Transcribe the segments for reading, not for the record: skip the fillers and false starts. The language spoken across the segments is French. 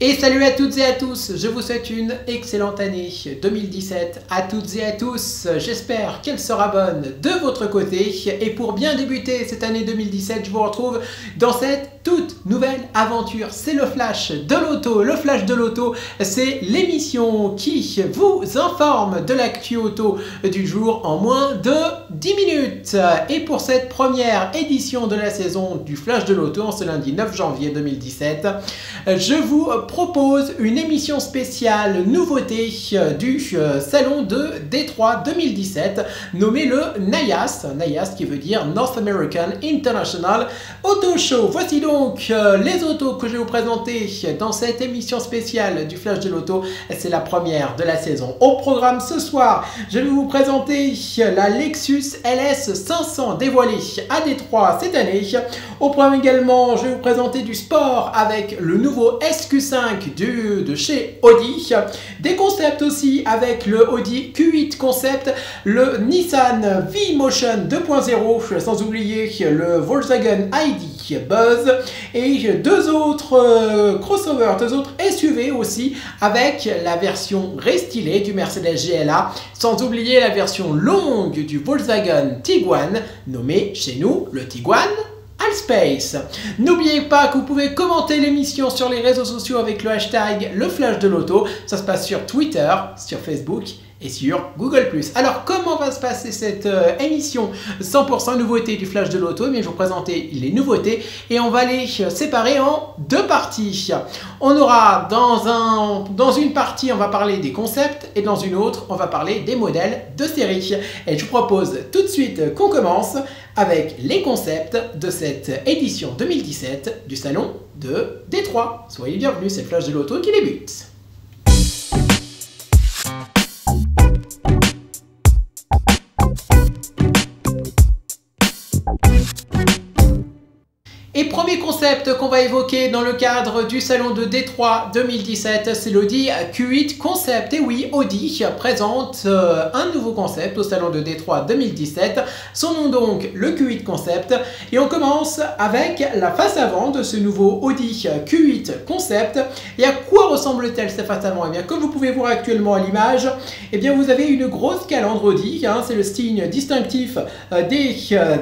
Et salut à toutes et à tous, je vous souhaite une excellente année 2017 à toutes et à tous. J'espère qu'elle sera bonne de votre côté. Et pour bien débuter cette année 2017, je vous retrouve dans cette toute nouvelle aventure. C'est le Flash de l'Auto. Le Flash de l'Auto, c'est l'émission qui vous informe de l'actu auto du jour en moins de 10 minutes. Et pour cette première édition de la saison du Flash de l'Auto, en ce lundi 9 janvier 2017, je vous propose une émission spéciale nouveauté du salon de Détroit 2017 nommé le NAIAS, NAIAS qui veut dire North American International Auto Show. Voici donc les autos que je vais vous présenter dans cette émission spéciale du Flash de l'Auto. C'est la première de la saison. Au programme ce soir, je vais vous présenter la Lexus LS 500 dévoilée à Détroit cette année. Au programme également, je vais vous présenter du sport avec le nouveau SQ5 de chez Audi. Des concepts aussi avec le Audi Q8 Concept, le Nissan V-Motion 2.0, sans oublier le Volkswagen ID Buzz et deux autres crossovers, deux autres SUV aussi avec la version restylée du Mercedes GLA, sans oublier la version longue du Volkswagen Tiguan, nommé chez nous le Tiguan Allspace. N'oubliez pas que vous pouvez commenter l'émission sur les réseaux sociaux avec le hashtag le Flash de l'Auto. Ça se passe sur Twitter, sur Facebook et sur Google+. Alors, comment va se passer cette émission 100% nouveauté du Flash de l'Auto? Mais je vais vous présenter les nouveautés et on va les séparer en deux parties. On aura dans une partie, on va parler des concepts et dans une autre, on va parler des modèles de série. Et je vous propose tout de suite qu'on commence avec les concepts de cette édition 2017 du salon de Détroit. Soyez bienvenus, c'est le Flash de l'Auto qui débute. Et premier concept qu'on va évoquer dans le cadre du salon de Détroit 2017, c'est l'Audi Q8 Concept. Et oui, Audi présente un nouveau concept au salon de Détroit 2017. Son nom donc, le Q8 Concept. Et on commence avec la face avant de ce nouveau Audi Q8 Concept. Et à quoi ressemble-t-elle cette face avant? Eh bien, comme vous pouvez voir actuellement à l'image, eh bien, vous avez une grosse calandre Audi. C'est le signe distinctif des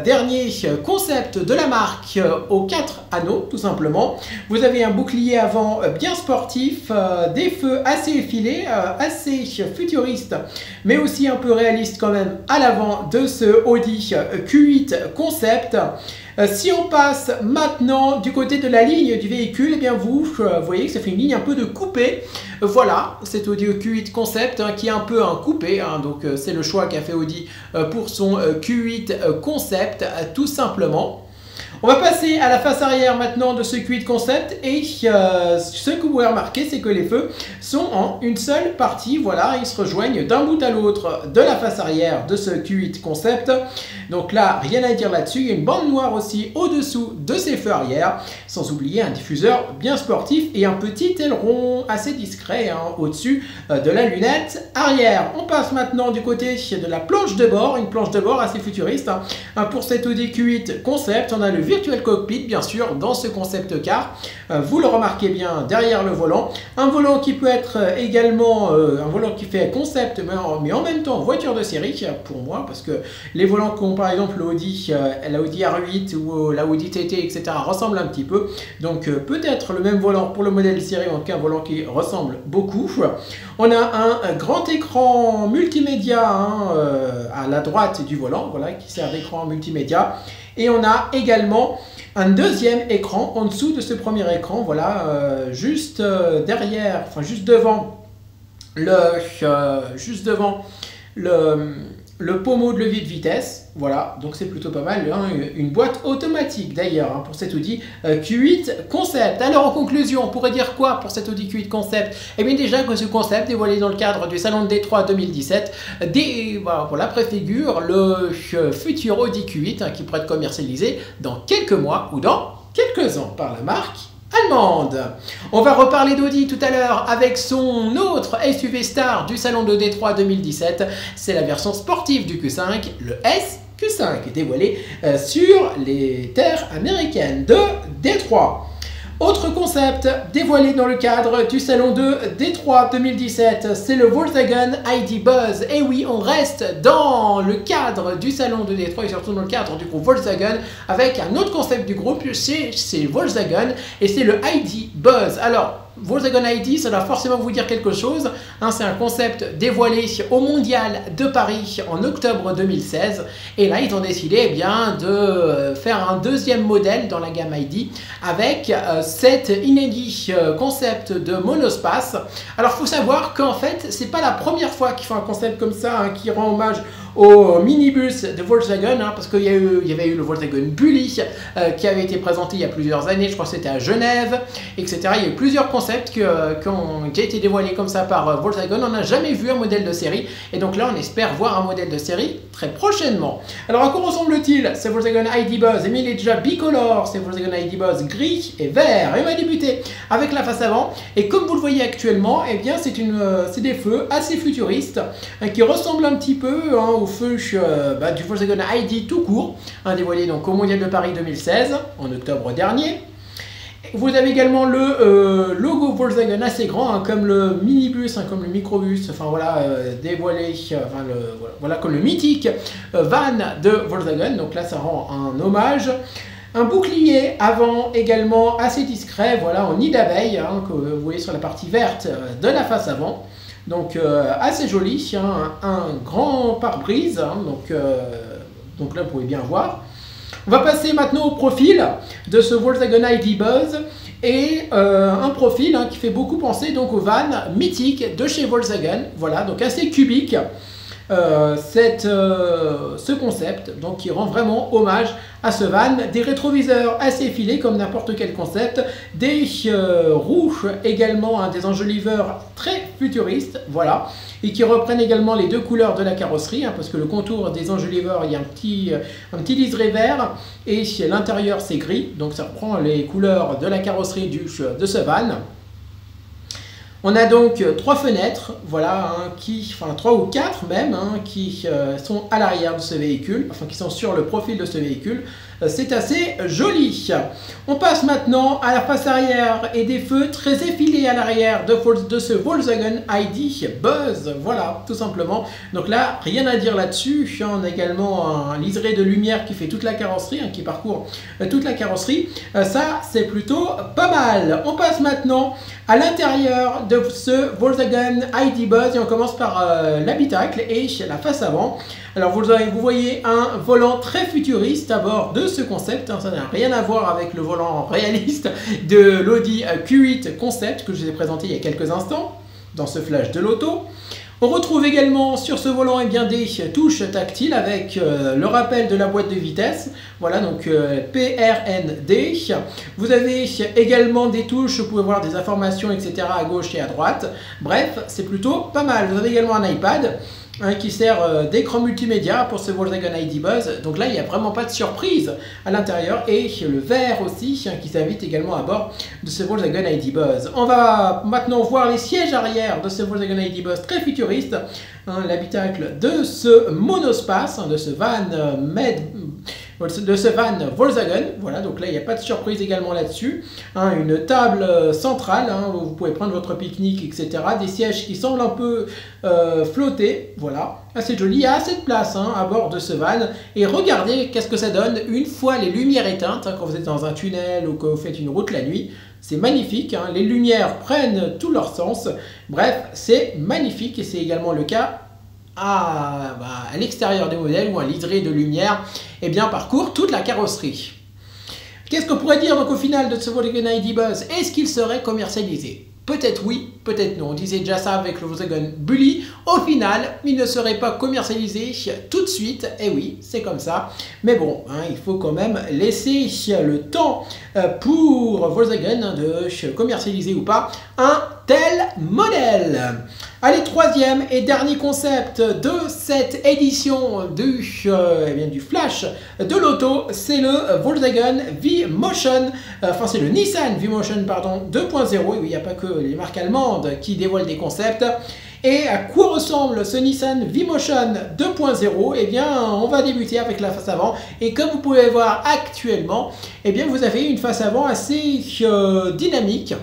derniers concepts de la marque aux 4 anneaux tout simplement. Vous avez un bouclier avant bien sportif, des feux assez effilés, assez futuristes, mais aussi un peu réaliste quand même à l'avant de ce Audi Q8 Concept. Si on passe maintenant du côté de la ligne du véhicule, eh bien vous voyez que ça fait une ligne un peu de coupé. Voilà, cet Audi Q8 Concept qui est un peu un coupé, donc c'est le choix qu'a fait Audi pour son Q8 Concept tout simplement. On va passer à la face arrière maintenant de ce Q8 Concept et ce que vous pouvez remarquer, c'est que les feux sont en une seule partie. Voilà, ils se rejoignent d'un bout à l'autre de la face arrière de ce Q8 Concept. Donc là, rien à dire là-dessus. Il y a une bande noire aussi au-dessous de ces feux arrière, sans oublier un diffuseur bien sportif et un petit aileron assez discret au-dessus de la lunette arrière. On passe maintenant du côté de la planche de bord, une planche de bord assez futuriste. Pour cet Audi Q8 Concept, on a le Virtual Cockpit, bien sûr, dans ce concept car. Vous le remarquez bien derrière le volant. Un volant qui peut être également un volant qui fait concept, mais en même temps voiture de série, pour moi, parce que les volants comme par exemple l'Audi R8 ou la Audi TT, etc. ressemblent un petit peu. Donc peut-être le même volant pour le modèle série, en tout cas un volant qui ressemble beaucoup. On a un grand écran multimédia à la droite du volant, voilà, qui sert d'écran multimédia. Et on a également un deuxième écran en dessous de ce premier écran, voilà, juste derrière, enfin juste devant le pommeau de levier de vitesse. Voilà, donc c'est plutôt pas mal, une boîte automatique d'ailleurs pour cet Audi Q8 Concept. Alors en conclusion, on pourrait dire quoi pour cet Audi Q8 Concept? Eh bien déjà que ce concept dévoilé dans le cadre du salon de Détroit 2017 voilà, préfigure le futur Audi Q8 qui pourrait être commercialisé dans quelques mois ou dans quelques ans par la marque allemande. On va reparler d'Audi tout à l'heure avec son autre SUV star du salon de Détroit 2017. C'est la version sportive du Q5, le SQ5, dévoilé sur les terres américaines de Détroit. Autre concept dévoilé dans le cadre du salon de Détroit 2017, c'est le Volkswagen ID Buzz. Et oui, on reste dans le cadre du salon de Détroit et surtout dans le cadre du groupe Volkswagen avec un autre concept du groupe, c'est Volkswagen et c'est le ID Buzz. Alors, Volkswagen ID, ça doit forcément vous dire quelque chose. Hein, c'est un concept dévoilé au Mondial de Paris en octobre 2016. Et là, ils ont décidé eh bien, de faire un deuxième modèle dans la gamme ID avec cet inédit concept de monospace. Alors, il faut savoir qu'en fait, c'est pas la première fois qu'ils font un concept comme ça hein, qui rend hommage au minibus de Volkswagen, hein, parce qu'il y avait eu le Volkswagen Bulli qui avait été présenté il y a plusieurs années, je crois que c'était à Genève, etc. Il y a eu plusieurs concepts qui ont déjà été dévoilés comme ça par Volkswagen. On n'a jamais vu un modèle de série, et donc là on espère voir un modèle de série très prochainement. Alors à quoi ressemble-t-il? C'est Volkswagen ID Buzz, mais il est déjà bicolore, c'est Volkswagen ID Buzz gris et vert. Et on va débuter avec la face avant, et comme vous le voyez actuellement, eh bien c'est des feux assez futuristes, hein, qui ressemblent un petit peu hein, aux feux du Volkswagen ID tout court, hein, dévoilé donc au Mondial de Paris 2016, en octobre dernier. Vous avez également le logo Volkswagen assez grand, hein, comme le minibus, hein, comme le microbus, enfin voilà, dévoilé, voilà, comme le mythique van de Volkswagen. Donc là, ça rend un hommage. Un bouclier avant également assez discret, voilà, en nid d'abeille, hein, que vous voyez sur la partie verte de la face avant. Donc assez joli, hein, un grand pare-brise, hein, donc là vous pouvez bien voir. On va passer maintenant au profil de ce Volkswagen ID Buzz et un profil hein, qui fait beaucoup penser donc au van mythique de chez Volkswagen, voilà, donc assez cubique. Ce concept donc qui rend vraiment hommage à ce van, des rétroviseurs assez effilés comme n'importe quel concept, des roues également, hein, des enjoliveurs très futuristes, voilà, et qui reprennent également les deux couleurs de la carrosserie, hein, parce que le contour des enjoliveurs, il y a un petit liseré vert et l'intérieur c'est gris, donc ça reprend les couleurs de la carrosserie de ce van. On a donc trois fenêtres, voilà, hein, enfin 3 ou 4 même, hein, qui sont à l'arrière de ce véhicule, enfin qui sont sur le profil de ce véhicule. C'est assez joli. On passe maintenant à la face arrière et des feux très effilés à l'arrière de ce Volkswagen ID Buzz, voilà, tout simplement. Donc là, rien à dire là-dessus. On a également un liseré de lumière qui fait toute la carrosserie, hein, qui parcourt toute la carrosserie. Ça, c'est plutôt pas mal. On passe maintenant à l'intérieur de ce Volkswagen ID Buzz et on commence par l'habitacle et la face avant. Alors vous voyez un volant très futuriste à bord de ce concept, hein, ça n'a rien à voir avec le volant réaliste de l'Audi Q8 Concept que je vous ai présenté il y a quelques instants dans ce flash de l'auto. On retrouve également sur ce volant eh bien, des touches tactiles avec le rappel de la boîte de vitesse, voilà donc PRND. Vous avez également des touches, vous pouvez voir des informations etc. à gauche et à droite. Bref, c'est plutôt pas mal. Vous avez également un iPad qui sert d'écran multimédia pour ce Volkswagen ID Buzz. Donc là, il n'y a vraiment pas de surprise à l'intérieur. Et le verre aussi, qui s'invite également à bord de ce Volkswagen ID Buzz. On va maintenant voir les sièges arrière de ce Volkswagen ID Buzz très futuriste. L'habitacle de ce monospace, de ce van Volkswagen, voilà, donc là il n'y a pas de surprise également là-dessus, hein, une table centrale, hein, où vous pouvez prendre votre pique-nique, etc., des sièges qui semblent un peu flotter, voilà, assez joli, il y a assez de place hein, à bord de ce van, et regardez qu'est-ce que ça donne une fois les lumières éteintes, hein, quand vous êtes dans un tunnel ou que vous faites une route la nuit. C'est magnifique, hein, les lumières prennent tout leur sens, bref, c'est magnifique et c'est également le cas à l'extérieur des modèles où un liseré de lumière eh bien, parcourt toute la carrosserie. Qu'est-ce qu'on pourrait dire donc au final de ce Volkswagen ID Buzz? Est-ce qu'il serait commercialisé? Peut-être oui, peut-être non. On disait déjà ça avec le Volkswagen Bulli. Au final, il ne serait pas commercialisé tout de suite. Et oui, c'est comme ça. Mais bon, hein, il faut quand même laisser le temps pour Volkswagen de commercialiser ou pas un tel modèle. Allez, troisième et dernier concept de cette édition du Flash de l'auto, c'est le Volkswagen V-Motion, enfin c'est le Nissan V-Motion, pardon, 2.0. Et oui, il n'y a pas que les marques allemandes qui dévoilent des concepts. Et à quoi ressemble ce Nissan V-Motion 2.0? Eh bien, on va débuter avec la face avant. Et comme vous pouvez voir actuellement, eh bien, vous avez une face avant assez dynamique,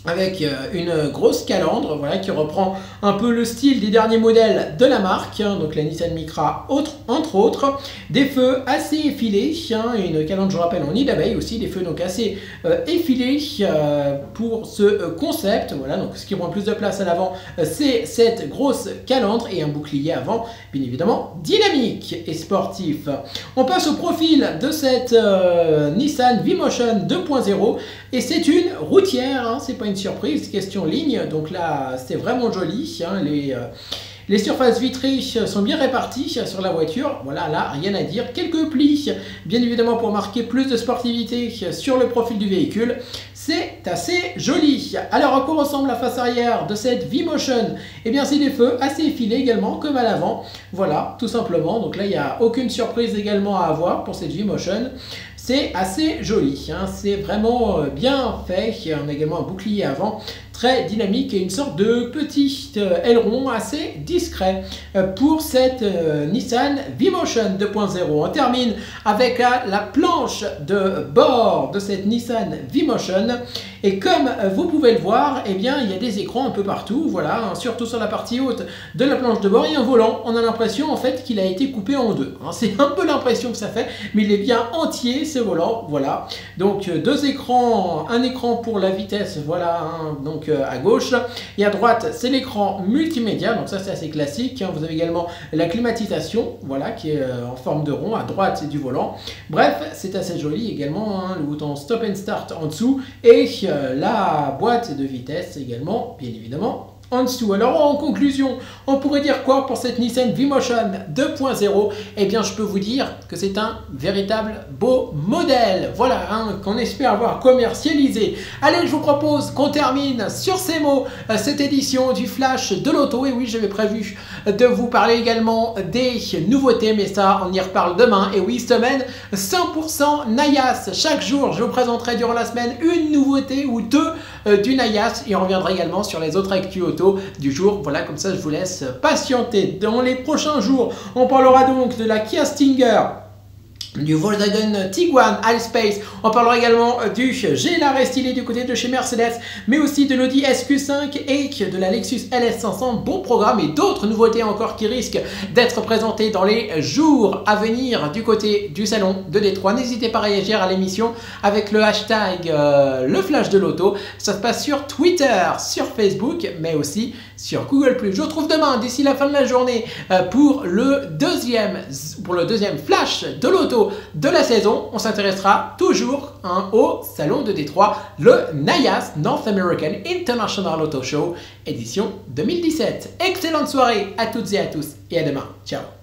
avec une grosse calandre, voilà, qui reprend un peu le style des derniers modèles de la marque, hein, donc la Nissan Micra entre autres, des feux assez effilés, hein, et une calandre, je rappelle, en nid d'abeille aussi, des feux donc assez effilés pour ce concept. Voilà, donc ce qui prend plus de place à l'avant, c'est cette grosse calandre et un bouclier avant, bien évidemment dynamique et sportif. On passe au profil de cette Nissan V-Motion 2.0 et c'est une routière, hein, c'est pas une surprise, question ligne, donc là c'est vraiment joli, hein, les surfaces vitrées sont bien réparties sur la voiture, voilà, là rien à dire. Quelques plis, bien évidemment pour marquer plus de sportivité sur le profil du véhicule, c'est assez joli. Alors à quoi ressemble la face arrière de cette V-Motion? Eh bien c'est des feux assez effilés également comme à l'avant, voilà, tout simplement, donc là il n'y a aucune surprise également à avoir pour cette V-Motion. C'est assez joli, hein, c'est vraiment bien fait. On a également un bouclier avant très dynamique et une sorte de petit aileron assez discret pour cette Nissan V-Motion 2.0. On termine avec la planche de bord de cette Nissan V-Motion et comme vous pouvez le voir, eh bien, il y a des écrans un peu partout, voilà, hein, surtout sur la partie haute de la planche de bord et un volant. On a l'impression en fait qu'il a été coupé en deux, hein. C'est un peu l'impression que ça fait, mais il est bien entier ce volant, voilà. Donc deux écrans, un écran pour la vitesse, voilà, hein, donc à gauche, et à droite c'est l'écran multimédia, donc ça c'est assez classique, hein. Vous avez également la climatisation, voilà, qui est en forme de rond à droite du volant. Bref, c'est assez joli également, hein, le bouton stop and start en dessous et la boîte de vitesse également, bien évidemment, en dessous. Alors en conclusion, on pourrait dire quoi pour cette Nissan V-Motion 2.0? Eh bien je peux vous dire que c'est un véritable beau modèle, voilà, hein, qu'on espère avoir commercialisé. Allez, je vous propose qu'on termine sur ces mots cette édition du Flash de l'auto. Et oui, j'avais prévu de vous parler également des nouveautés, mais ça on y reparle demain. Et oui, semaine 100% Naias. Chaque jour je vous présenterai durant la semaine une nouveauté ou deux du Naias et on reviendra également sur les autres actus auto du jour. Voilà, comme ça je vous laisse patienter. Dans les prochains jours, on parlera donc de la Kia Stinger, du Volkswagen Tiguan Allspace, on parlera également du GLA Restylé du côté de chez Mercedes, mais aussi de l'Audi SQ5 et de la Lexus LS500. Bon programme et d'autres nouveautés encore qui risquent d'être présentées dans les jours à venir du côté du salon de Détroit. N'hésitez pas à réagir à l'émission avec le hashtag le Flash de l'auto. Ça se passe sur Twitter, sur Facebook, mais aussi sur Google+. Je vous retrouve demain d'ici la fin de la journée pour le deuxième Flash de l'auto de la saison. On s'intéressera toujours, hein, au salon de Détroit, le Naias North American International Auto Show édition 2017. Excellente soirée à toutes et à tous et à demain. Ciao.